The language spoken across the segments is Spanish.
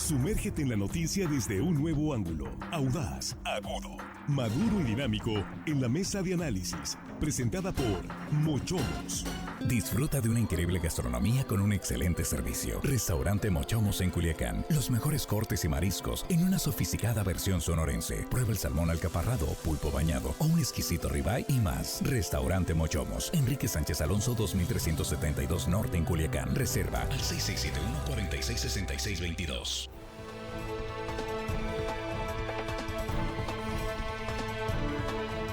Sumérgete en la noticia desde un nuevo ángulo, audaz, agudo, maduro y dinámico en la mesa de análisis, presentada por Mochomos. Disfruta de una increíble gastronomía con un excelente servicio. Restaurante Mochomos en Culiacán. Los mejores cortes y mariscos en una sofisticada versión sonorense. Prueba el salmón alcaparrado, pulpo bañado o un exquisito ribeye y más. Restaurante Mochomos. Enrique Sánchez Alonso 2372 Norte en Culiacán. Reserva al 6671-466622.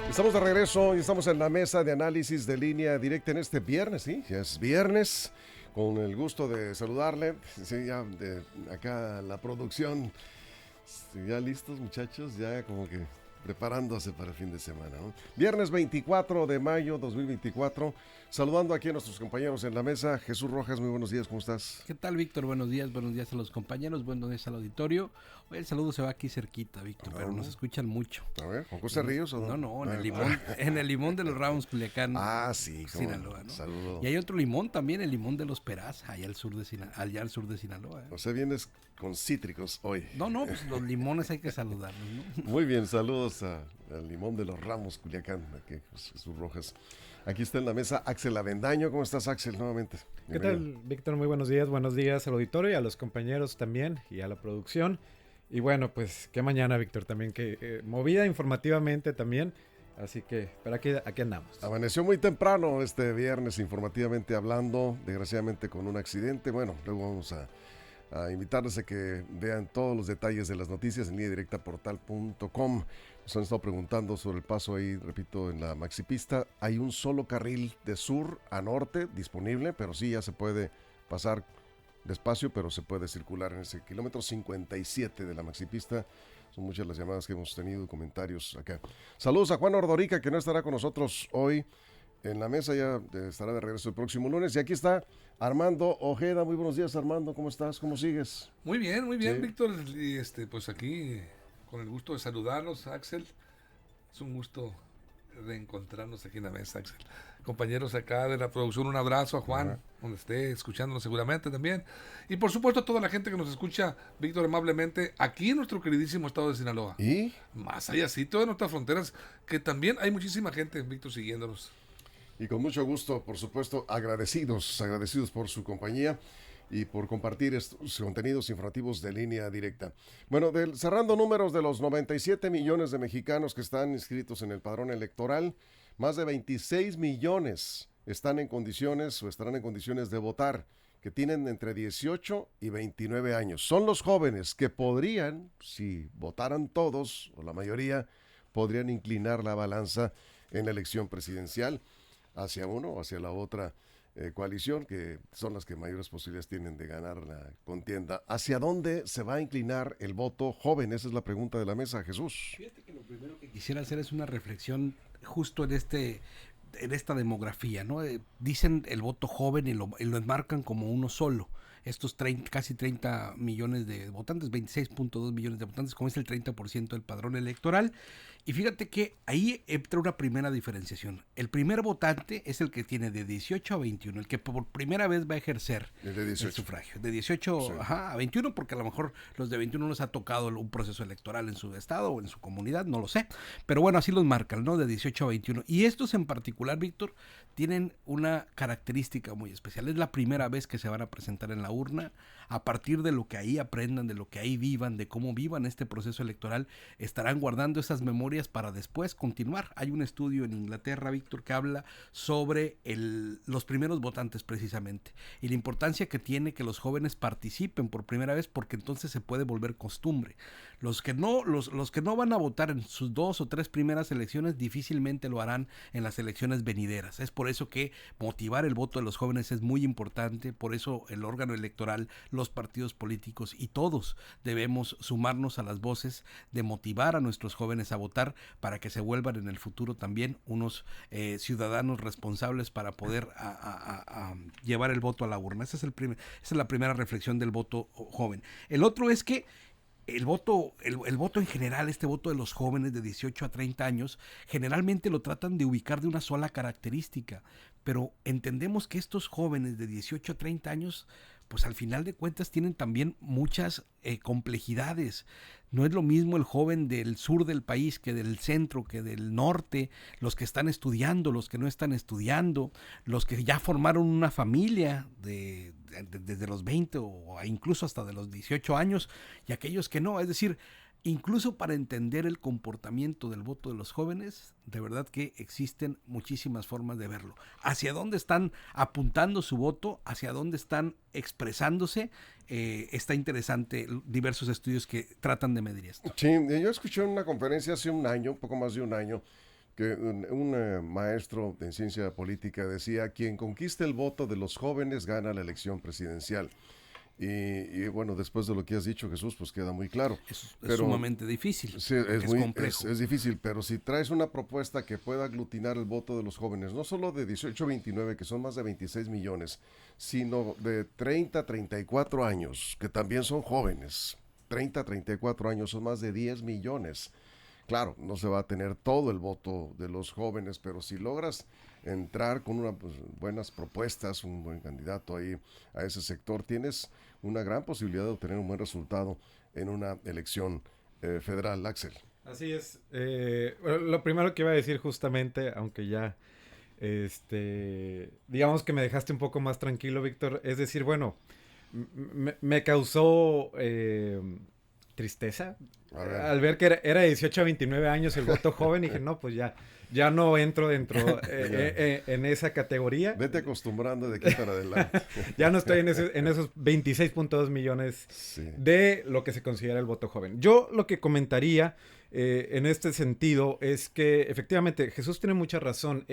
Estamos de regreso y estamos en la mesa de análisis de Línea Directa en este viernes, ¿sí? Ya es viernes, con el gusto de saludarle. Sí, ya de acá la producción, ya listos muchachos, ya como que preparándose para el fin de semana, ¿no? Viernes 24 de mayo 2024, saludando aquí a nuestros compañeros en la mesa. Jesús Rojas, muy buenos días, ¿cómo estás? ¿Qué tal, Víctor? Buenos días a los compañeros, buenos días al auditorio. Hoy el saludo se va aquí cerquita, Víctor, pero nos escuchan mucho. A ver, ¿con José Ríos o no? No, en el limón de los Ramos, Culiacán. Sí, Sinaloa, ¿no? Saludo. Y hay otro limón también, el limón de los Peraza, allá al sur de Sinaloa. O sea, vienes con cítricos hoy. No, pues los limones hay que saludarlos, ¿no? Muy bien, saludos al limón de los Ramos, Culiacán, aquí Jesús Rojas. Aquí está en la mesa Axel Avendaño. ¿Cómo estás, Axel, nuevamente? ¿Qué tal, Víctor? Muy buenos días al auditorio y a los compañeros también y a la producción. Y bueno, pues qué mañana, Víctor, también que movida informativamente también. Así que, pero aquí andamos. Amaneció muy temprano este viernes, informativamente hablando, desgraciadamente con un accidente. Bueno, luego vamos a invitarles a que vean todos los detalles de las noticias en lineadirectaportal.com. Nos han estado preguntando sobre el paso ahí, repito, en la maxipista. Hay un solo carril de sur a norte disponible, pero sí ya se puede pasar despacio, pero se puede circular en ese kilómetro 57 de la maxipista. Son muchas las llamadas que hemos tenido y comentarios acá. Saludos a Juan Ordorica, que no estará con nosotros hoy en la mesa, ya estará de regreso el próximo lunes. Y aquí está Armando Ojeda. Muy buenos días, Armando, ¿cómo estás? ¿Cómo sigues? Muy bien, Sí. Víctor. Y pues aquí con el gusto de saludarlos, Axel. Es un gusto reencontrarnos aquí en la mesa, Axel. Compañeros acá de la producción, un abrazo a Juan, donde esté escuchándonos seguramente también. Y por supuesto a toda la gente que nos escucha, Víctor, amablemente, aquí en nuestro queridísimo estado de Sinaloa. ¿Y? Más allá, sí, todas nuestras fronteras, que también hay muchísima gente, Víctor, siguiéndonos. Y con mucho gusto, por supuesto, agradecidos por su compañía y por compartir estos contenidos informativos de Línea Directa. Bueno, cerrando números de los 97 millones de mexicanos que están inscritos en el padrón electoral, más de 26 millones están en condiciones o estarán en condiciones de votar, que tienen entre 18 y 29 años. Son los jóvenes que podrían, si votaran todos o la mayoría, podrían inclinar la balanza en la elección presidencial hacia uno o hacia la otra coalición, que son las que mayores posibilidades tienen de ganar la contienda. ¿Hacia dónde se va a inclinar el voto joven? Esa es la pregunta de la mesa, Jesús. Fíjate que lo primero que quisiera hacer es una reflexión justo en esta demografía, ¿no? Dicen el voto joven y lo enmarcan como uno solo. Estos casi 30 millones de votantes, 26.2 millones de votantes, como es el 30% del padrón electoral. Y fíjate que ahí entra una primera diferenciación. El primer votante es el que tiene de 18 a 21, el que por primera vez va a ejercer el sufragio. De 18 sí. A 21, porque a lo mejor los de 21 les ha tocado un proceso electoral en su estado o en su comunidad, no lo sé. Pero bueno, así los marcan, ¿no? De 18 a 21. Y estos en particular, Víctor, tienen una característica muy especial. Es la primera vez que se van a presentar en la urna. A partir de lo que ahí aprendan, de lo que ahí vivan, de cómo vivan este proceso electoral, estarán guardando esas memorias para después continuar. Hay un estudio en Inglaterra, Víctor, que habla sobre los primeros votantes precisamente y la importancia que tiene que los jóvenes participen por primera vez, porque entonces se puede volver costumbre. Los que no van a votar en sus 2 o 3 primeras elecciones difícilmente lo harán en las elecciones venideras. Es por eso que motivar el voto de los jóvenes es muy importante. Por eso el órgano electoral, los partidos políticos y todos debemos sumarnos a las voces de motivar a nuestros jóvenes a votar, para que se vuelvan en el futuro también unos ciudadanos responsables para poder a llevar el voto a la urna. Esa es la primera reflexión del voto joven. El otro es que el voto en general, este voto de los jóvenes de 18 a 30 años, generalmente lo tratan de ubicar de una sola característica, pero entendemos que estos jóvenes de 18 a 30 años pues al final de cuentas tienen también muchas complejidades. No es lo mismo el joven del sur del país que del centro, que del norte, los que están estudiando, los que no están estudiando, los que ya formaron una familia desde los 20 o incluso hasta de los 18 años, y aquellos que no. Es decir, incluso para entender el comportamiento del voto de los jóvenes, de verdad que existen muchísimas formas de verlo. Hacia dónde están apuntando su voto, hacia dónde están expresándose, está interesante diversos estudios que tratan de medir esto. Sí, yo escuché en una conferencia hace un año, un poco más de un año, que un maestro en ciencia política decía: quien conquiste el voto de los jóvenes gana la elección presidencial. Y bueno, después de lo que has dicho, Jesús, pues queda muy claro. Es sumamente difícil. Sí, es complejo. Es difícil, pero si traes una propuesta que pueda aglutinar el voto de los jóvenes, no solo de 18 a 29, que son más de 26 millones, sino de 30 a 34 años, que también son jóvenes. 30 a 34 años son más de 10 millones. Claro, no se va a tener todo el voto de los jóvenes, pero si logras entrar con buenas propuestas, un buen candidato ahí a ese sector, tienes una gran posibilidad de obtener un buen resultado en una elección federal, Axel. Así es. Lo primero que iba a decir justamente, aunque ya, digamos que me dejaste un poco más tranquilo, Víctor, es decir, bueno, me causó tristeza al ver que era de 18 a 29 años el voto joven, y dije, no, pues ya no entro dentro en esa categoría. Vete acostumbrando de aquí para adelante. Ya no estoy en esos 26.2 millones Sí. de lo que se considera el voto joven. Yo lo que comentaría en este sentido es que efectivamente Jesús tiene mucha razón.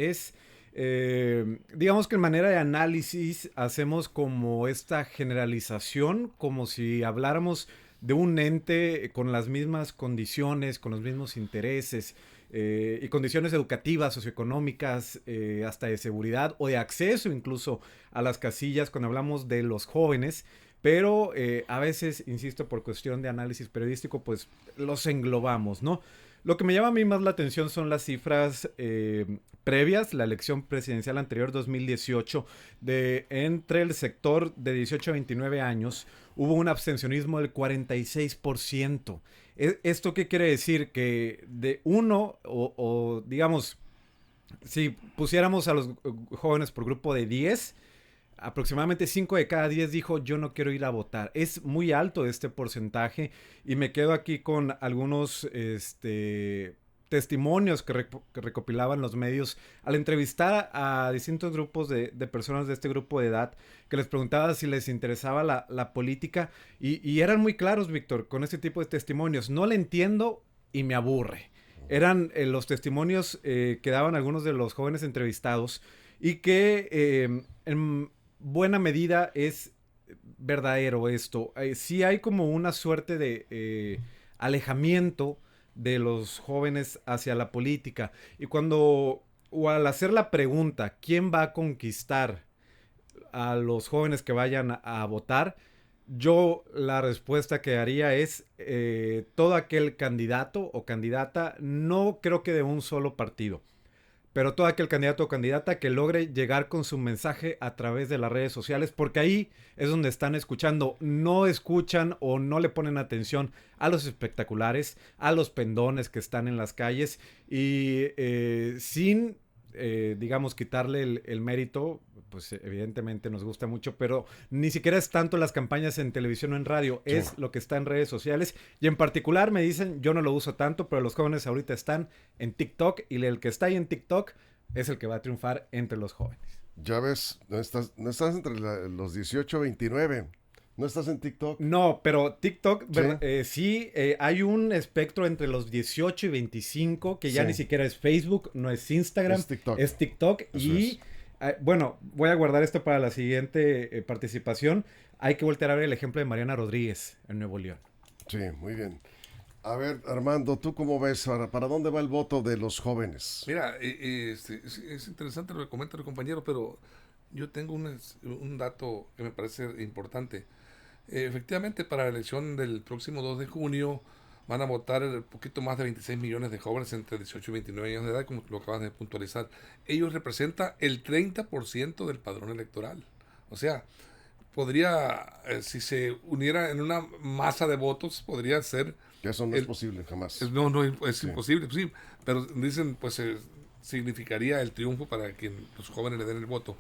Digamos que en manera de análisis hacemos como esta generalización, como si habláramos de un ente con las mismas condiciones, con los mismos intereses y condiciones educativas, socioeconómicas, hasta de seguridad o de acceso incluso a las casillas cuando hablamos de los jóvenes, pero a veces, insisto, por cuestión de análisis periodístico, pues los englobamos, ¿no? Lo que me llama a mí más la atención son las cifras previas, la elección presidencial anterior, 2018, entre el sector de 18 a 29 años, hubo un abstencionismo del 46%. ¿Esto qué quiere decir? Que de uno, o digamos, si pusiéramos a los jóvenes por grupo de 10, aproximadamente 5 de cada 10 dijo yo no quiero ir a votar. Es muy alto este porcentaje y me quedo aquí con algunos testimonios que recopilaban los medios al entrevistar a distintos grupos de personas de este grupo de edad, que les preguntaba si les interesaba la política y eran muy claros, Víctor, con este tipo de testimonios. No le entiendo y me aburre. Eran los testimonios que daban algunos de los jóvenes entrevistados y que en buena medida es verdadero esto. Sí hay como una suerte de alejamiento de los jóvenes hacia la política. Y al hacer la pregunta, ¿quién va a conquistar a los jóvenes que vayan a votar? Yo la respuesta que haría es todo aquel candidato o candidata, no creo que de un solo partido, pero todo aquel candidato o candidata que logre llegar con su mensaje a través de las redes sociales, porque ahí es donde están escuchando. No escuchan o no le ponen atención a los espectaculares, a los pendones que están en las calles y sin, digamos, quitarle el mérito, pues evidentemente nos gusta mucho, pero ni siquiera es tanto las campañas en televisión o en radio, es lo que está en redes sociales. Y en particular me dicen, yo no lo uso tanto, pero los jóvenes ahorita están en TikTok y el que está ahí en TikTok es el que va a triunfar entre los jóvenes. Ya ves, no estás entre los 18 a 29. ¿No estás en TikTok? No, pero TikTok, sí, hay un espectro entre los 18 y 25 que ya ni siquiera es Facebook, no es Instagram, es TikTok. Y bueno, voy a guardar esto para la siguiente participación. Hay que voltear a ver el ejemplo de Mariana Rodríguez en Nuevo León. Sí, muy bien. A ver, Armando, ¿tú cómo ves? ¿Para dónde va el voto de los jóvenes? Mira, es interesante lo que comenta el compañero, pero yo tengo un dato que me parece importante. Efectivamente, para la elección del próximo 2 de junio van a votar un poquito más de 26 millones de jóvenes entre 18 y 29 años de edad, como lo acabas de puntualizar. Ellos representan el 30% del padrón electoral. O sea, podría, si se uniera en una masa de votos, podría ser... Que eso no es posible jamás. No, es imposible, sí, pero dicen, pues significaría el triunfo para que los jóvenes le den el voto.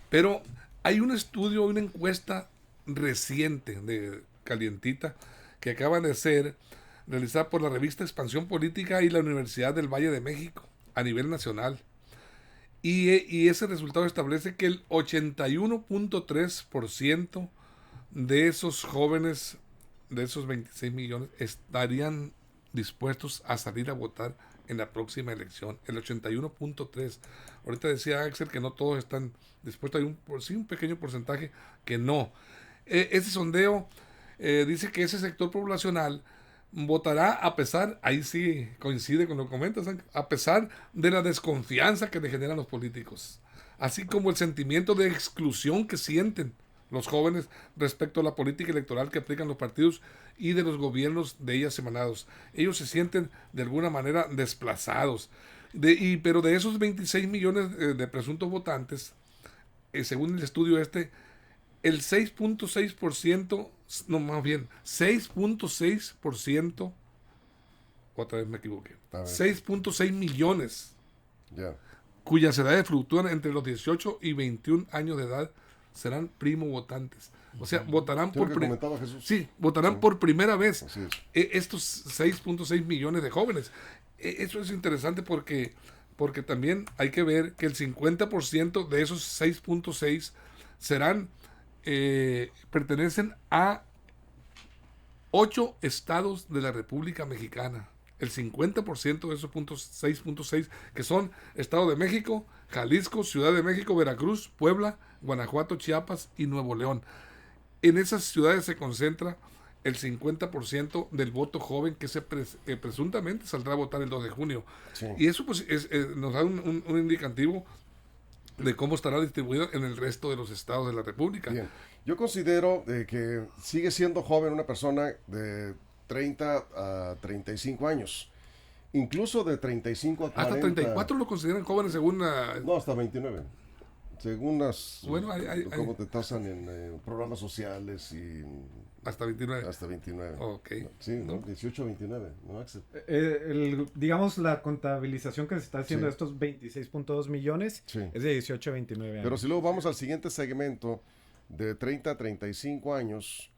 Pero hay un estudio, una encuesta reciente, de calientita, que acaba de ser realizada por la revista Expansión Política y la Universidad del Valle de México a nivel nacional. Y ese resultado establece que el 81.3% de esos jóvenes, de esos 26 millones, estarían dispuestos a salir a votar en la próxima elección. El 81.3%. Ahorita decía Axel que no todos están dispuestos. Hay un pequeño porcentaje que no. Ese sondeo dice que ese sector poblacional votará a pesar, ahí sí coincide con lo que comentas, a pesar de la desconfianza que le generan los políticos, así como el sentimiento de exclusión que sienten los jóvenes respecto a la política electoral que aplican los partidos y de los gobiernos de ellas emanados. Ellos se sienten de alguna manera desplazados. Pero de esos 26 millones de presuntos votantes, según el estudio el 6.6%, no, más bien, 6.6%, otra vez me equivoqué, 6.6 millones, cuyas edades fluctúan entre los 18 y 21 años de edad, serán primo votantes. O sea, votarán por primera vez estos 6.6 millones de jóvenes. Eso es interesante porque también hay que ver que el 50% de esos 6.6 pertenecen a 8 estados de la República Mexicana. El 50% de esos 6.6 que son Estado de México, Jalisco, Ciudad de México, Veracruz, Puebla, Guanajuato, Chiapas y Nuevo León. En esas ciudades se concentra el 50% del voto joven que presuntamente saldrá a votar el 2 de junio. Sí. Y eso pues nos da un indicativo de cómo estará distribuido en el resto de los estados de la República. Bien. Yo considero que sigue siendo joven una persona de 30 a 35 años. Incluso de 35 a 40. Hasta 34 lo consideran jóvenes según... No, hasta 29. Según cómo te tasan en programas sociales y... Hasta 29. Hasta 29. Ok. Sí, ¿no? 18 a 29, ¿no, Axel? Digamos, la contabilización que se está haciendo de estos 26.2 millones es de 18 a 29 años. Pero si luego vamos al siguiente segmento, de 30 a 35 años,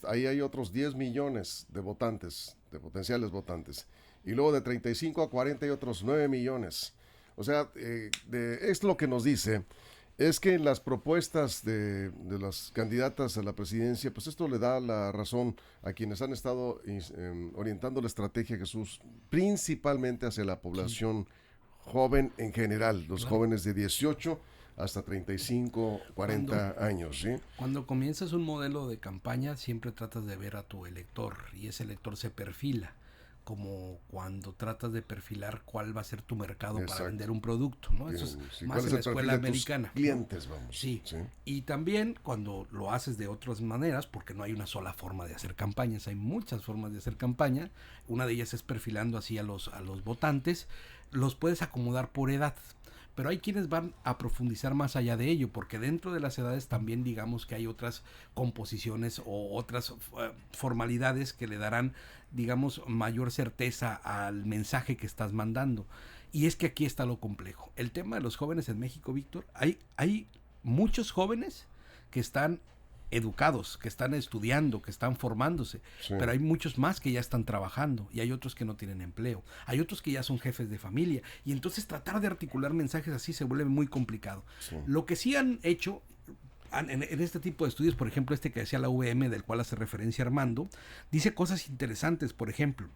ahí hay otros 10 millones de votantes, de potenciales votantes. Y luego de 35 a 40 hay otros 9 millones. O sea, es lo que nos dice... Es que en las propuestas de las candidatas a la presidencia, pues esto le da la razón a quienes han estado orientando la estrategia, Jesús, principalmente hacia la población joven en general, los jóvenes de 18 hasta 35, 40 años, ¿sí? Cuando comienzas un modelo de campaña, siempre tratas de ver a tu elector, y ese elector se perfila, como cuando tratas de perfilar cuál va a ser tu mercado para vender un producto, ¿no? Eso es más en la escuela americana. Clientes, vamos. Sí. Y también cuando lo haces de otras maneras, porque no hay una sola forma de hacer campañas, hay muchas formas de hacer campaña. Una de ellas es perfilando así a los votantes, los puedes acomodar por edad. Pero hay quienes van a profundizar más allá de ello, porque dentro de las edades también digamos que hay otras composiciones o otras formalidades que le darán, digamos, mayor certeza al mensaje que estás mandando. Y es que aquí está lo complejo. El tema de los jóvenes en México, Víctor, hay muchos jóvenes que están educados, que están estudiando, que están formándose, pero hay muchos más que ya están trabajando y hay otros que no tienen empleo, hay otros que ya son jefes de familia y entonces tratar de articular mensajes así se vuelve muy complicado. Lo que sí han hecho en este tipo de estudios, por ejemplo este que decía la UVM, del cual hace referencia Armando, dice cosas interesantes. Por ejemplo,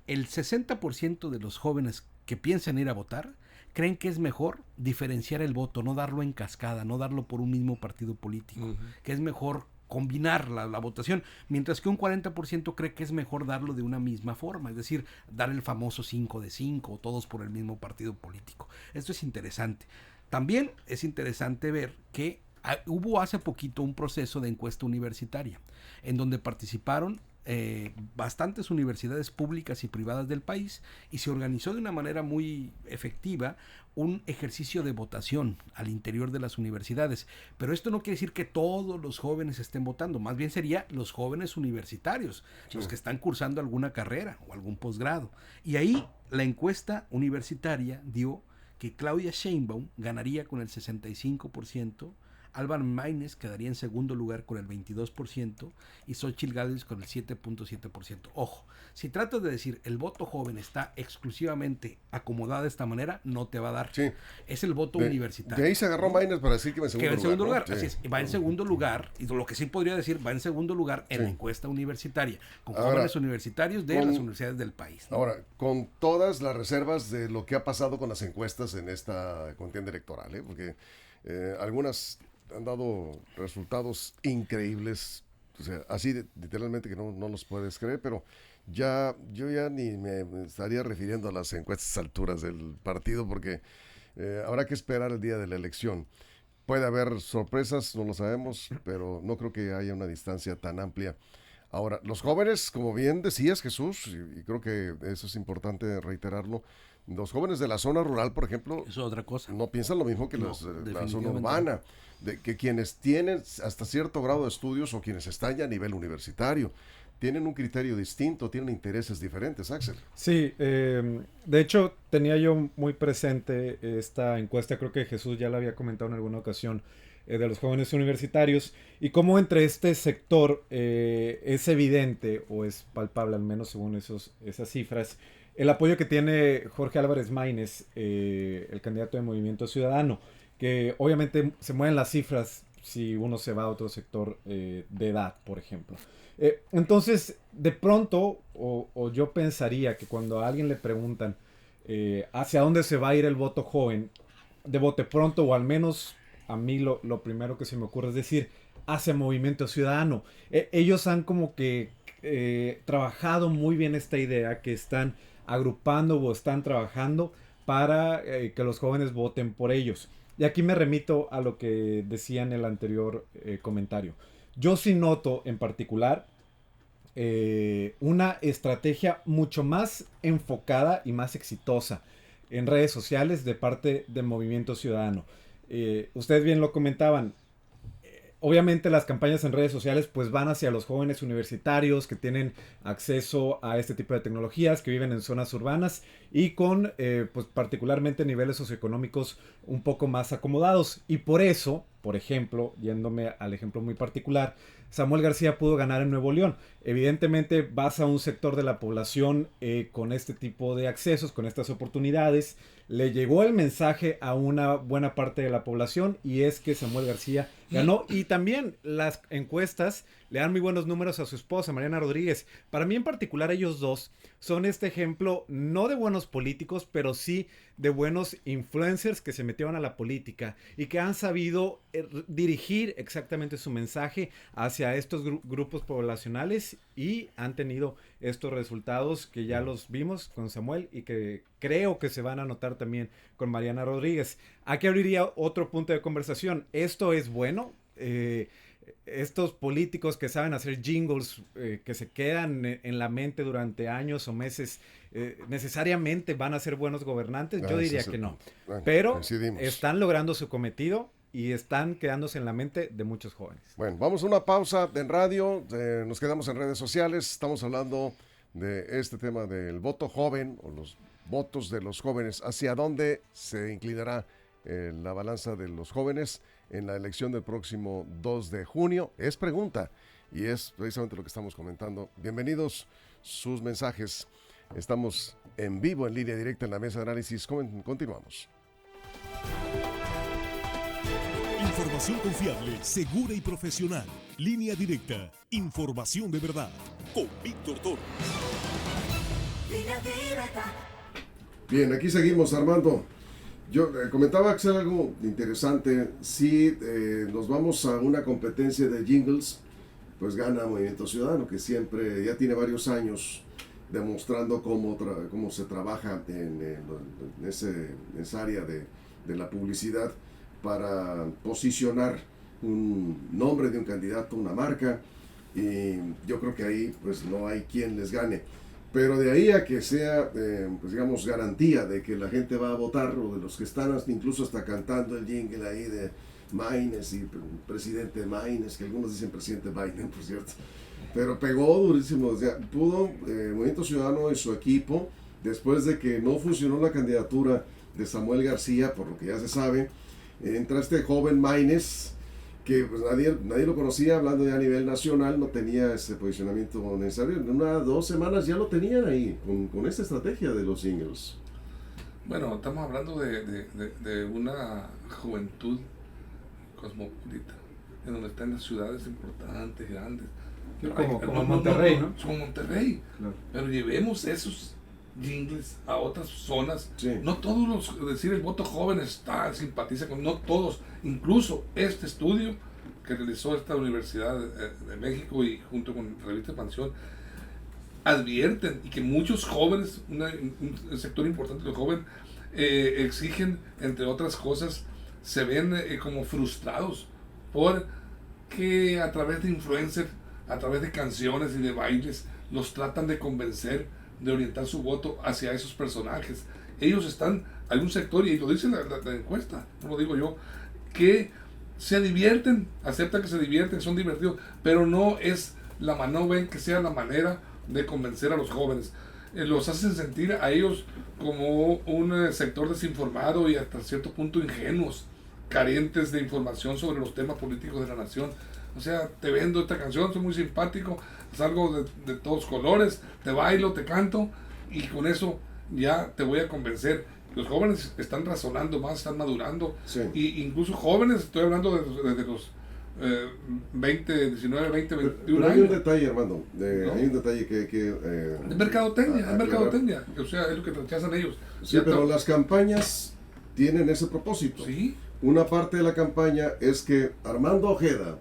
el 60% de los jóvenes que piensan ir a votar creen que es mejor diferenciar el voto, no darlo en cascada, no darlo por un mismo partido político, que es mejor combinar la votación, mientras que un 40% cree que es mejor darlo de una misma forma, es decir, dar el famoso 5 de 5, o todos por el mismo partido político. Esto es interesante. También es interesante ver que hubo hace poquito un proceso de encuesta universitaria, en donde participaron bastantes universidades públicas y privadas del país y se organizó de una manera muy efectiva un ejercicio de votación al interior de las universidades. Pero esto no quiere decir que todos los jóvenes estén votando, más bien sería los jóvenes universitarios, los que están cursando alguna carrera o algún posgrado. Y ahí la encuesta universitaria dio que Claudia Sheinbaum ganaría con el 65%, Álvaro Maínez quedaría en segundo lugar con el 22% y Xóchitl Gálvez con el 7.7%. Ojo, si tratas de decir el voto joven está exclusivamente acomodado de esta manera, no te va a dar. Sí. Es el voto universitario. De ahí se agarró Maínez para decir que va en segundo lugar. Que va en segundo lugar, ¿no? así es, va en segundo lugar, y lo que sí podría decir, va en segundo lugar en la encuesta universitaria, con jóvenes universitarios de las universidades del país, ¿no? Ahora, con todas las reservas de lo que ha pasado con las encuestas en esta contienda electoral, porque algunas han dado resultados increíbles, o sea, así literalmente que no los puedes creer, pero yo ya ni me estaría refiriendo a las encuestas alturas del partido, porque habrá que esperar el día de la elección. Puede haber sorpresas, no lo sabemos, pero no creo que haya una distancia tan amplia. Ahora, los jóvenes, como bien decías, Jesús, y creo que eso es importante reiterarlo, los jóvenes de la zona rural, por ejemplo, eso es otra cosa. No piensan lo mismo que los de la zona urbana, de que quienes tienen hasta cierto grado de estudios o quienes están ya a nivel universitario, tienen un criterio distinto, tienen intereses diferentes, Axel. Sí, de hecho tenía yo muy presente esta encuesta, creo que Jesús ya la había comentado en alguna ocasión, de los jóvenes universitarios, y cómo entre este sector es evidente o es palpable, al menos según esas cifras, el apoyo que tiene Jorge Álvarez Maínez, el candidato de Movimiento Ciudadano, que obviamente se mueven las cifras si uno se va a otro sector de edad, por ejemplo. Entonces, de pronto, o yo pensaría que cuando a alguien le preguntan hacia dónde se va a ir el voto joven, de bote pronto, o al menos a mí lo primero que se me ocurre es decir, hacia Movimiento Ciudadano. Ellos han como que trabajado muy bien esta idea, que están agrupando o están trabajando para que los jóvenes voten por ellos. Y aquí me remito a lo que decía en el anterior comentario. Yo sí noto en particular una estrategia mucho más enfocada y más exitosa en redes sociales de parte del Movimiento Ciudadano. Ustedes bien lo comentaban. Obviamente las campañas en redes sociales pues van hacia los jóvenes universitarios que tienen acceso a este tipo de tecnologías, que viven en zonas urbanas y con pues particularmente niveles socioeconómicos un poco más acomodados. Y por eso, por ejemplo, yéndome al ejemplo muy particular, Samuel García pudo ganar en Nuevo León. Evidentemente vas a un sector de la población con este tipo de accesos, con estas oportunidades. Le llegó el mensaje a una buena parte de la población y es que Samuel García ganó. Y también las encuestas le dan muy buenos números a su esposa, Mariana Rodríguez. Para mí en particular ellos dos son este ejemplo no de buenos políticos, pero sí de buenos influencers que se metieron a la política y que han sabido dirigir exactamente su mensaje hacia estos grupos poblacionales y han tenido estos resultados que ya los vimos con Samuel y que creo que se van a notar también con Mariana Rodríguez. Aquí abriría otro punto de conversación. ¿Esto es bueno? Estos políticos que saben hacer jingles que se quedan en la mente durante años o meses, necesariamente van a ser buenos gobernantes. Yo diría que no. Bueno, pero coincidimos. Están logrando su cometido y están quedándose en la mente de muchos jóvenes. Bueno, vamos a una pausa en radio, nos quedamos en redes sociales, estamos hablando de este tema del voto joven o los votos de los jóvenes, hacia dónde se inclinará la balanza de los jóvenes en la elección del próximo 2 de junio. Es pregunta y es precisamente lo que estamos comentando. Bienvenidos sus mensajes. Estamos en vivo, en línea directa en la mesa de análisis. Continuamos. Información confiable, segura y profesional. Línea directa. Información de verdad. Con Víctor Toro. Línea directa. Bien, aquí seguimos, Armando. Yo comentaba, Axel, algo interesante. Si nos vamos a una competencia de jingles, pues gana Movimiento Ciudadano, que siempre ya tiene varios años demostrando cómo se trabaja en esa área de la publicidad para posicionar un nombre de un candidato, una marca. y yo creo que ahí pues no hay quien les gane. Pero de ahí a que sea, pues digamos, garantía de que la gente va a votar, o de los que están incluso hasta cantando el jingle ahí de Maynes y presidente Maynes, que algunos dicen presidente Biden, por cierto, pero pegó durísimo. O sea, pudo Movimiento Ciudadano y su equipo, después de que no funcionó la candidatura de Samuel García, por lo que ya se sabe, entra este joven Maynes, que pues, nadie lo conocía, hablando ya a nivel nacional, no tenía ese posicionamiento necesario. En 2 semanas ya lo tenían ahí, con esta estrategia de los singles. Bueno, estamos hablando de una juventud cosmopolita, en donde están las ciudades importantes, grandes. Como Monterrey, ¿no? Como Monterrey. Claro. Pero llevemos esos jingles a otras zonas. Sí. No todos los, decir el voto joven simpatiza con, no todos. Incluso este estudio que realizó esta Universidad de México y junto con Revista Expansión, advierten y que muchos jóvenes, un sector importante de los jóvenes, exigen, entre otras cosas, se ven como frustrados porque a través de influencers, a través de canciones y de bailes, los tratan de convencer, de orientar su voto hacia esos personajes. Ellos están, hay un sector, y lo dice la encuesta, no lo digo yo, que se divierten, aceptan que se divierten, son divertidos, pero no es no ven que sea la manera de convencer a los jóvenes. Los hacen sentir a ellos como un sector desinformado y hasta cierto punto ingenuos, carentes de información sobre los temas políticos de la nación. O sea, te vendo esta canción, soy muy simpático, salgo de todos colores, te bailo, te canto, y con eso ya te voy a convencer. Los jóvenes están razonando más, están madurando, Sí. y incluso jóvenes, estoy hablando desde los 20, 19, 20, 21 Pero hay un años. detalle, Armando, ¿No? hay un detalle que Es mercadotecnia, es aclarar. mercadotecnia, o sea, es lo que rechazan ellos. Sí, ¿Cierto? pero las campañas tienen ese propósito. Sí, Una parte de la campaña es que Armando Ojeda,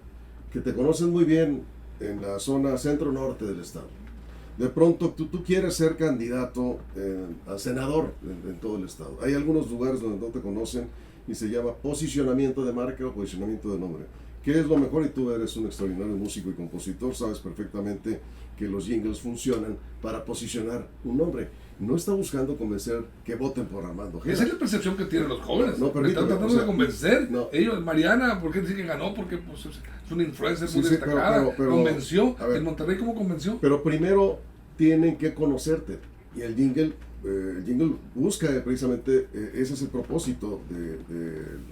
que te conocen muy bien en la zona centro-norte del estado, de pronto tú quieres ser candidato a senador en todo el estado. Hay algunos lugares donde no te conocen y se llama posicionamiento de marca o posicionamiento de nombre. ¿Qué es lo mejor? Y tú eres un extraordinario músico y compositor, sabes perfectamente que los jingles funcionan para posicionar un nombre. No está buscando convencer que voten por Armando Ojeda. esa es la percepción que tienen los jóvenes. No, permíteme, están tratando o sea, de convencer. no. Ellos, Mariana, ¿por qué dicen que ganó? Porque pues, es una influencer Sí, muy sí, destacada. pero, convenció. a ver. ¿En Monterrey cómo convenció? Pero primero tienen que conocerte. Y el jingle busca precisamente, ese es el propósito de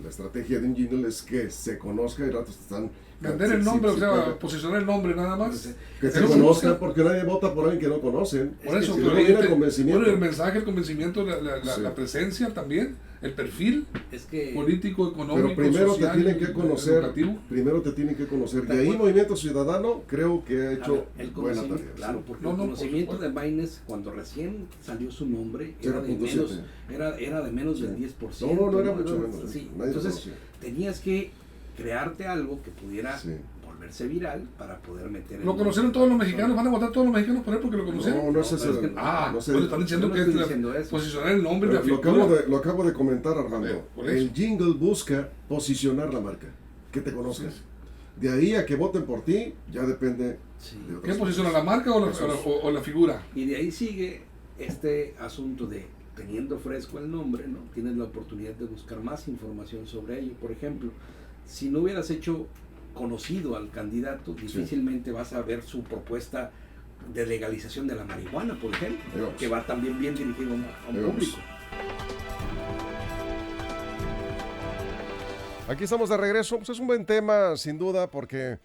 la estrategia de un jingle, es que se conozca, y ratos están... Vender el nombre, sí, o sea, claro. posicionar el nombre nada más. Que Eso se se conozcan, busca. porque nadie vota por alguien que no conocen. Por eso, Si pero luego viene el convencimiento. bueno, el mensaje, el convencimiento, Sí. la presencia también, el perfil Es que político, económico, Pero primero social, te tienen que conocer, educativo. primero te tienen que conocer. De Y ahí acuerdo. Movimiento Ciudadano creo que ha a hecho ver, el buena conocimiento, tarea. claro, sí. porque No, el por conocimiento de supuesto. Maynes, cuando recién salió su nombre, era de 0.7. menos, era de menos del 10%. No era mucho menos. Sí, Nadie lo entonces conocía. tenías que crearte algo que pudiera Sí. volverse viral para poder meter Lo conocieron todos los mexicanos, van a votar todos los mexicanos por él porque lo conocieron. No, no es ese. pero es que- Ah, no sé. bueno, están diciendo Yo no que estoy es diciendo eso. posicionar el nombre de la Lo figura. lo acabo de comentar, Armando. A ver, por eso. El jingle busca posicionar la marca, que te conozcan. De ahí a que voten por ti, ya depende Sí. de otras ¿Qué posiciona, cosas. la marca o la, Eso es. o la figura? Y de ahí sigue este asunto de, teniendo fresco el nombre, ¿no? Tienes la oportunidad de buscar más información sobre ello. Por ejemplo, si no hubieras hecho conocido al candidato, difícilmente vas a ver su propuesta de legalización de la marihuana, por ejemplo, Ahí vamos. que va también bien dirigido a un Ahí vamos. público. Aquí estamos de regreso. Pues es un buen tema, sin duda, porque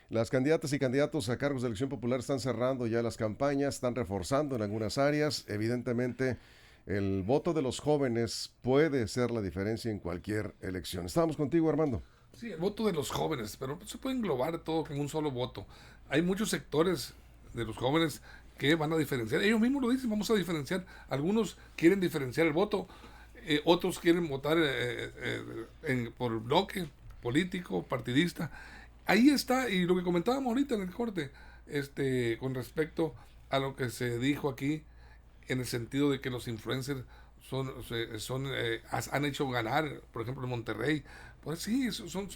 las candidatas y candidatos a cargos de elección popular están cerrando ya las campañas, están reforzando en algunas áreas. Evidentemente, el voto de los jóvenes puede ser la diferencia en cualquier elección. Estábamos contigo, Armando. Sí, el voto de los jóvenes, pero se puede englobar todo en un solo voto. Hay muchos sectores de los jóvenes que van a diferenciar. Ellos mismos lo dicen, vamos a diferenciar. Algunos quieren diferenciar el voto, otros quieren votar por bloque político, partidista. Ahí está, y lo que comentábamos ahorita en el corte, con respecto a lo que se dijo aquí, en el sentido de que los influencers han hecho ganar, por ejemplo, en Monterrey. Pues sí, son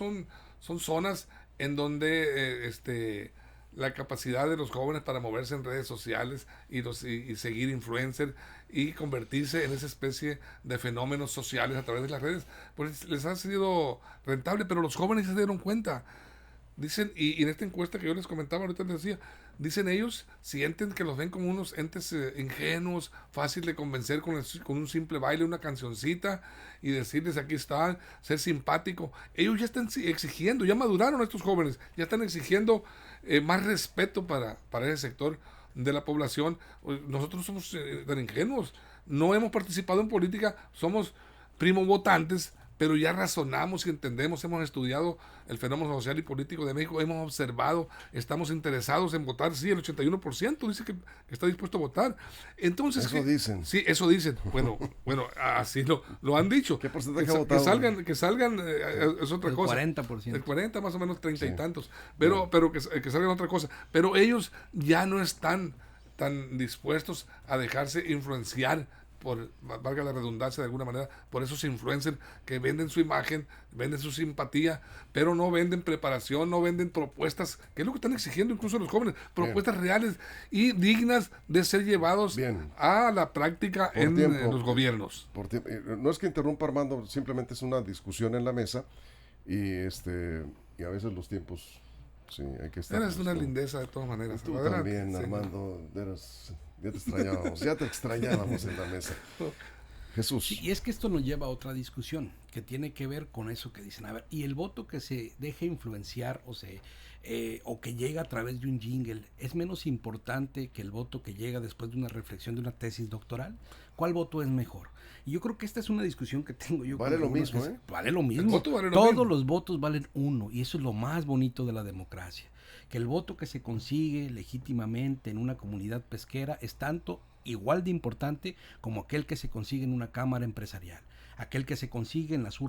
zonas en donde la capacidad de los jóvenes para moverse en redes sociales y seguir influencers y convertirse en esa especie de fenómenos sociales a través de las redes, pues les ha sido rentable, pero los jóvenes se dieron cuenta. Dicen, y en esta encuesta que yo les comentaba, ahorita les decía, dicen ellos, sienten que los ven como unos entes ingenuos, fácil de convencer con un simple baile, una cancioncita, y decirles aquí están, ser simpático. Ellos ya están exigiendo, ya maduraron estos jóvenes, ya están exigiendo más respeto para ese sector de la población. Nosotros somos tan ingenuos, no hemos participado en política, somos primo votantes, pero ya razonamos y entendemos, hemos estudiado el fenómeno social y político de México, hemos observado, estamos interesados en votar. Sí, el 81% dice que está dispuesto a votar. Entonces, eso dicen. Sí, eso dicen. Bueno, así lo han dicho. ¿Qué porcentaje ha votado? Que salgan es otra cosa. El 40%. El 40, más o menos 30 y tantos. Pero que salgan otra cosa. Pero ellos ya no están tan dispuestos a dejarse influenciar por, valga la redundancia de alguna manera, por esos influencers que venden su imagen, venden su simpatía, pero no venden preparación, no venden propuestas, que es lo que están exigiendo incluso los jóvenes, propuestas reales y dignas de ser llevados a la práctica en los gobiernos. No es que interrumpa, Armando, simplemente es una discusión en la mesa y a veces los tiempos, sí, hay que estar. Eres una lindeza de todas maneras. Tú también, Armando, ya te extrañábamos en la mesa. Jesús. Sí, y es que esto nos lleva a otra discusión que tiene que ver con eso que dicen. A ver, y el voto que se deje influenciar o que llega a través de un jingle, ¿es menos importante que el voto que llega después de una reflexión de una tesis doctoral? ¿Cuál voto es mejor? Y yo creo que esta es una discusión que tengo yo. Vale lo mismo, Vale lo mismo. El voto vale lo Todos mismo. los votos valen uno, y eso es lo más bonito de la democracia. Que el voto que se consigue legítimamente en una comunidad pesquera es tanto igual de importante como aquel que se consigue en una cámara empresarial, aquel que se consigue en las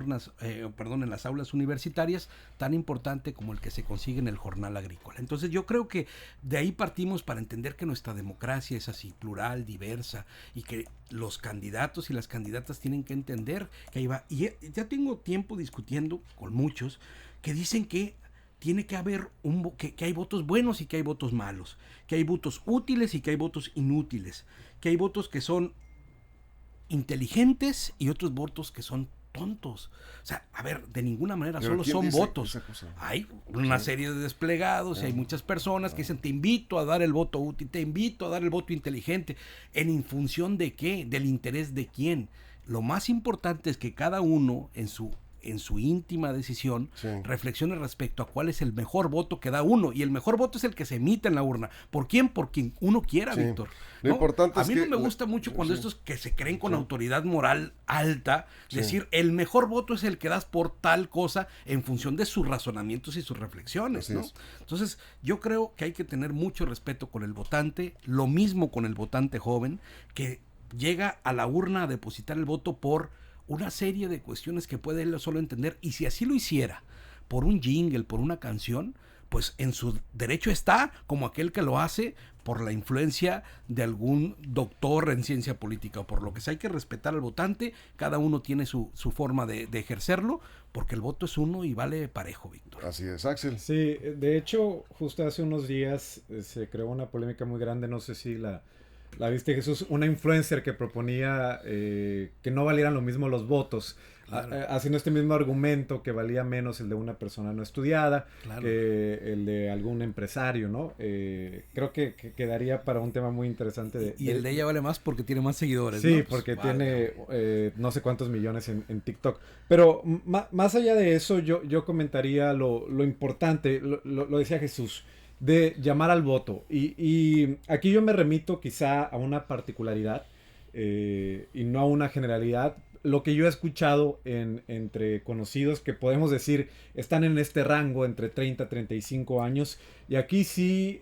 en las aulas universitarias, tan importante como el que se consigue en el jornal agrícola. Entonces yo creo que de ahí partimos para entender que nuestra democracia es así, plural, diversa, y que los candidatos y las candidatas tienen que entender que ahí va. Y ya tengo tiempo discutiendo con muchos que dicen que tiene que haber que hay votos buenos y que hay votos malos, que hay votos útiles y que hay votos inútiles, que hay votos que son inteligentes y otros votos que son tontos. O sea, a ver, de ninguna manera solo son votos. Hay una serie de desplegados y hay muchas personas que dicen, te invito a dar el voto útil, te invito a dar el voto inteligente. ¿En función de qué? ¿Del interés de quién? Lo más importante es que cada uno en su íntima decisión, reflexione respecto a cuál es el mejor voto que da uno, y el mejor voto es el que se emite en la urna. ¿Por quién? Por quien uno quiera, Víctor. Lo importante a mí no me gusta mucho cuando estos que se creen con autoridad moral alta, decir el mejor voto es el que das por tal cosa en función de sus razonamientos y sus reflexiones, ¿no? Entonces, yo creo que hay que tener mucho respeto con el votante, lo mismo con el votante joven, que llega a la urna a depositar el voto por una serie de cuestiones que puede él solo entender, y si así lo hiciera, por un jingle, por una canción, pues en su derecho está, como aquel que lo hace por la influencia de algún doctor en ciencia política o por lo que sea. Hay que respetar al votante, cada uno tiene su forma de ejercerlo, porque el voto es uno y vale parejo, Víctor. Así es, Axel. Sí, de hecho, justo hace unos días se creó una polémica muy grande, no sé si la viste, Jesús, una influencer que proponía que no valieran lo mismo los votos, haciendo este mismo argumento que valía menos el de una persona no estudiada que el de algún empresario, ¿no? Creo que quedaría para un tema muy interesante. Y el de ella vale más porque tiene más seguidores, sí, ¿no? porque tiene no sé cuántos millones en TikTok. Pero más allá de eso, yo comentaría lo importante, lo decía Jesús, de llamar al voto. Y aquí yo me remito quizá a una particularidad y no a una generalidad. Lo que yo he escuchado entre conocidos que podemos decir están en este rango entre 30 y 35 años. Y aquí sí,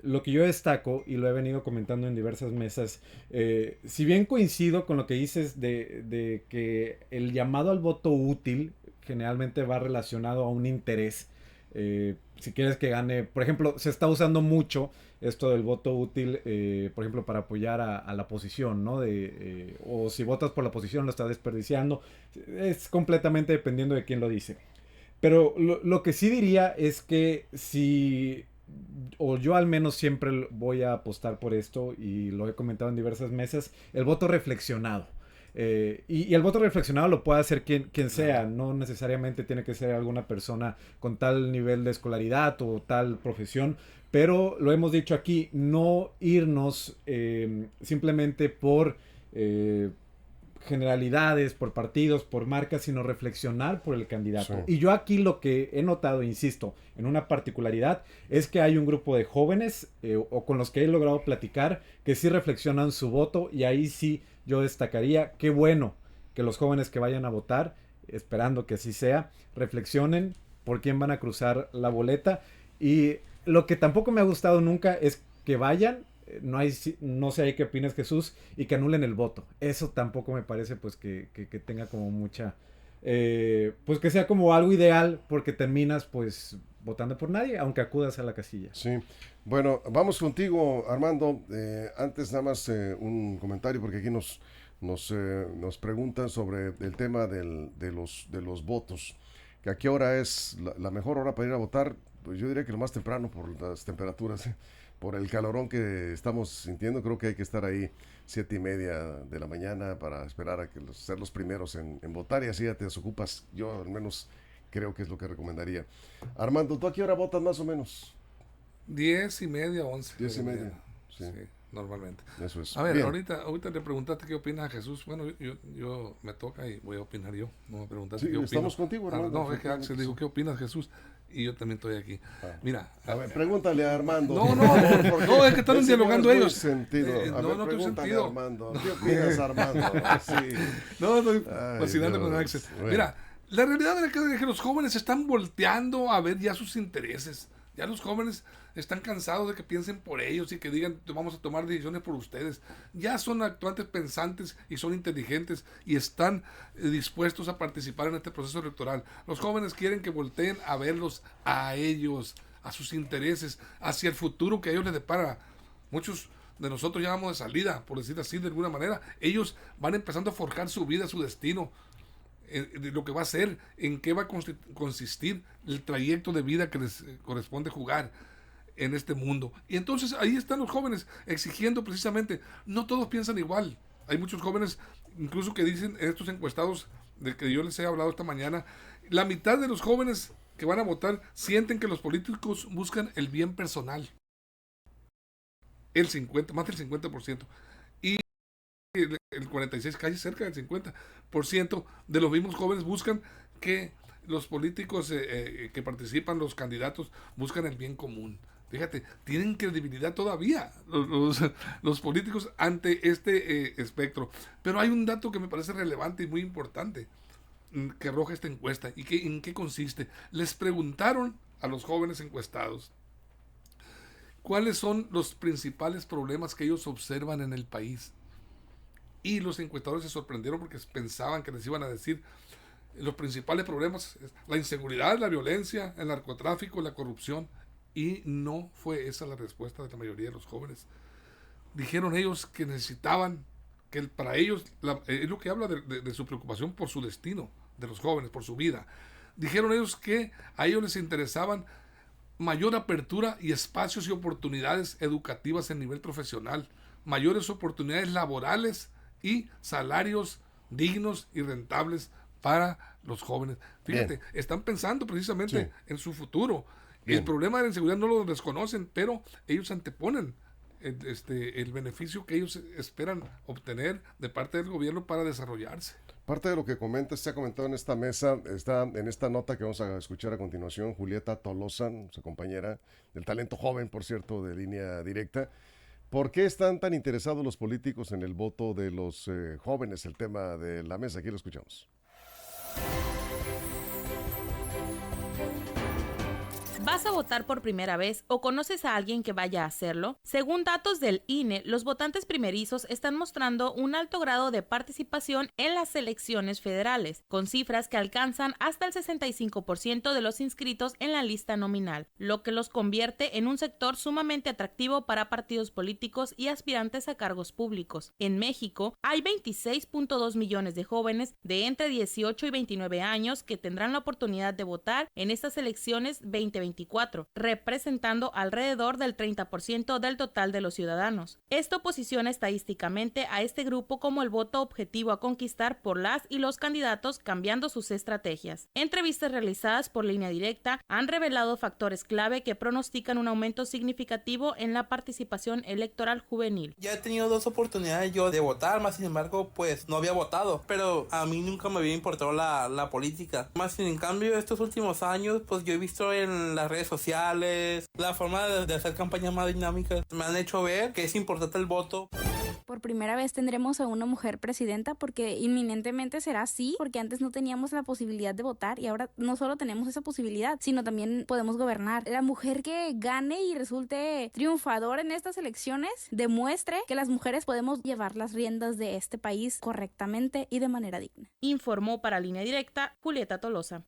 lo que yo destaco, y lo he venido comentando en diversas mesas, si bien coincido con lo que dices de que el llamado al voto útil generalmente va relacionado a un interés. Si quieres que gane, por ejemplo, se está usando mucho esto del voto útil, por ejemplo, para apoyar a la oposición, ¿no? O si votas por la oposición lo estás desperdiciando. Es completamente dependiendo de quién lo dice. Pero lo que sí diría es que si o yo al menos siempre voy a apostar por esto, y lo he comentado en diversas mesas, el voto reflexionado. Y el voto reflexionado lo puede hacer quien sea, no necesariamente tiene que ser alguna persona con tal nivel de escolaridad o tal profesión, pero lo hemos dicho aquí, no irnos simplemente por generalidades, por partidos, por marcas, sino reflexionar por el candidato. Sí. Y yo aquí lo que he notado, insisto, en una particularidad, es que hay un grupo de jóvenes o con los que he logrado platicar que sí reflexionan su voto, y ahí sí yo destacaría, qué bueno que los jóvenes que vayan a votar, esperando que así sea, reflexionen por quién van a cruzar la boleta. Y lo que tampoco me ha gustado nunca es que vayan, no sé ahí qué opinas, Jesús, y que anulen el voto. Eso tampoco me parece pues que tenga como mucha, pues que sea como algo ideal, porque terminas pues votando por nadie, aunque acudas a la casilla. Sí, bueno, vamos contigo, Armando. Antes nada más un comentario, porque aquí nos preguntan sobre el tema de los votos, que a qué hora es la mejor hora para ir a votar. Pues yo diría que lo más temprano, por las temperaturas, por el calorón que estamos sintiendo. Creo que hay que estar ahí 7:30 de la mañana para esperar a que ser los primeros en votar, y así ya te desocupas. Yo al menos creo que es lo que recomendaría. Armando, ¿tú a qué hora votas más o menos? 10:30, 11. 10:30, sí. Sí, normalmente. Eso es. A ver, Bien. ahorita le preguntaste qué opina a Jesús. Bueno, yo me toca y voy a opinar yo. No me preguntaste Sí, qué opino. estamos contigo, Armando. No, es que Axel dijo, Sí. ¿qué opinas, Jesús? Y yo también estoy aquí. Mira. A ver, pregúntale a Armando. No, Porque no, es que están ese dialogando no es muy ellos. sentido. A No, ver, no estoy pregúntale sentido. a Armando. ¿Qué opinas, Armando? Sí. No, estoy Ay, fascinante con Dios. Axel. Bueno. Mira, la realidad es que los jóvenes están volteando a ver ya sus intereses. Ya los jóvenes están cansados de que piensen por ellos y que digan, vamos a tomar decisiones por ustedes. Ya son actuantes pensantes y son inteligentes y están dispuestos a participar en este proceso electoral. Los jóvenes quieren que volteen a verlos a ellos, a sus intereses, hacia el futuro que a ellos les depara. Muchos de nosotros ya vamos de salida, por decir así de alguna manera. Ellos van empezando a forjar su vida, su destino, de lo que va a ser, en qué va a consistir el trayecto de vida que les corresponde jugar en este mundo. Y entonces ahí están los jóvenes exigiendo precisamente, no todos piensan igual. Hay muchos jóvenes incluso que dicen, estos encuestados de que yo les he hablado esta mañana, la mitad de los jóvenes que van a votar sienten que los políticos buscan el bien personal. Más del 50%. Y el 46%, casi cerca del 50% de los mismos jóvenes buscan que los políticos que participan, los candidatos, buscan el bien común. Fíjate, tienen credibilidad todavía los políticos ante este espectro. Pero hay un dato que me parece relevante y muy importante que arroja esta encuesta. ¿Y en qué consiste? Les preguntaron a los jóvenes encuestados cuáles son los principales problemas que ellos observan en el país. Y los encuestadores se sorprendieron porque pensaban que les iban a decir los principales problemas: la inseguridad, la violencia, el narcotráfico, la corrupción. Y no fue esa la respuesta de la mayoría de los jóvenes. Dijeron ellos que necesitaban, que para ellos, es lo que habla de su preocupación por su destino, de los jóvenes, por su vida. Dijeron ellos que a ellos les interesaban mayor apertura y espacios y oportunidades educativas en nivel profesional, mayores oportunidades laborales y salarios dignos y rentables para los jóvenes. Fíjate, están pensando precisamente en su futuro. El problema de la inseguridad no lo desconocen, pero ellos anteponen el beneficio que ellos esperan obtener de parte del gobierno para desarrollarse. Parte de lo que se ha comentado en esta mesa, está en esta nota que vamos a escuchar a continuación. Julieta Tolosa, su compañera del talento joven, por cierto, de Línea Directa. ¿Por qué están tan interesados los políticos en el voto de los jóvenes? El tema de la mesa, aquí lo escuchamos. ¿Vas a votar por primera vez o conoces a alguien que vaya a hacerlo? Según datos del INE, los votantes primerizos están mostrando un alto grado de participación en las elecciones federales, con cifras que alcanzan hasta el 65% de los inscritos en la lista nominal, lo que los convierte en un sector sumamente atractivo para partidos políticos y aspirantes a cargos públicos. En México, hay 26.2 millones de jóvenes de entre 18 y 29 años que tendrán la oportunidad de votar en estas elecciones 2024. 2024, representando alrededor del 30% del total de los ciudadanos. Esto posiciona estadísticamente a este grupo como el voto objetivo a conquistar por las y los candidatos, cambiando sus estrategias. Entrevistas realizadas por Línea Directa han revelado factores clave que pronostican un aumento significativo en la participación electoral juvenil. Ya he tenido 2 oportunidades yo de votar, más sin embargo, pues no había votado, pero a mí nunca me había importado la política. Más sin en cambio, estos últimos años, pues yo he visto en las redes sociales la forma de hacer campañas más dinámicas. Me han hecho ver que es importante el voto. Por primera vez tendremos a una mujer presidenta, porque inminentemente será así, porque antes no teníamos la posibilidad de votar y ahora no solo tenemos esa posibilidad, sino también podemos gobernar. La mujer que gane y resulte triunfadora en estas elecciones demuestre que las mujeres podemos llevar las riendas de este país correctamente y de manera digna. Informó para Línea Directa Julieta Tolosa.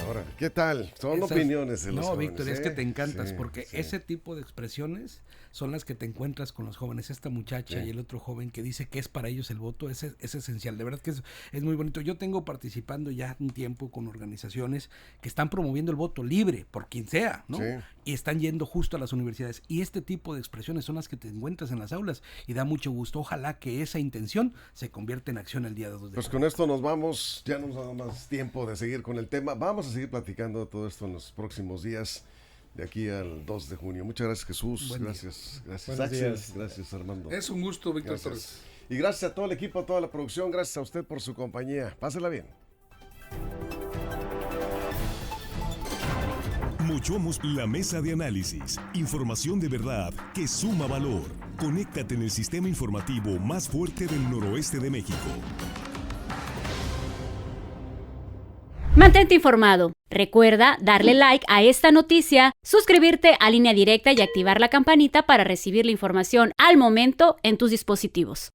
Ahora, ¿qué tal? Son opiniones de los jóvenes. No, Víctor, es que te encantas, Sí, porque sí. ese tipo de expresiones son las que te encuentras con los jóvenes. Esta muchacha y el otro joven que dice que es para ellos el voto es esencial. De verdad que es muy bonito. Yo tengo participando ya un tiempo con organizaciones que están promoviendo el voto libre, por quien sea, ¿no? Sí. Y están yendo justo a las universidades. Y este tipo de expresiones son las que te encuentras en las aulas y da mucho gusto. Ojalá que esa intención se convierta en acción el día de 2 de Pues junio. con esto nos vamos, ya no nos da más tiempo de seguir con el tema. Vamos a seguir platicando de todo esto en los próximos días, de aquí al 2 de junio. Muchas gracias, Jesús. Buen día. Gracias Buenos Axel. días. Gracias, Armando. Es un gusto, Víctor Gracias. Torres. Y gracias a todo el equipo, a toda la producción. Gracias a usted por su compañía. Pásela bien. Mochomos, la mesa de análisis. Información de verdad que suma valor. Conéctate en el sistema informativo más fuerte del noroeste de México. Mantente informado. Recuerda darle like a esta noticia, suscribirte a Línea Directa y activar la campanita para recibir la información al momento en tus dispositivos.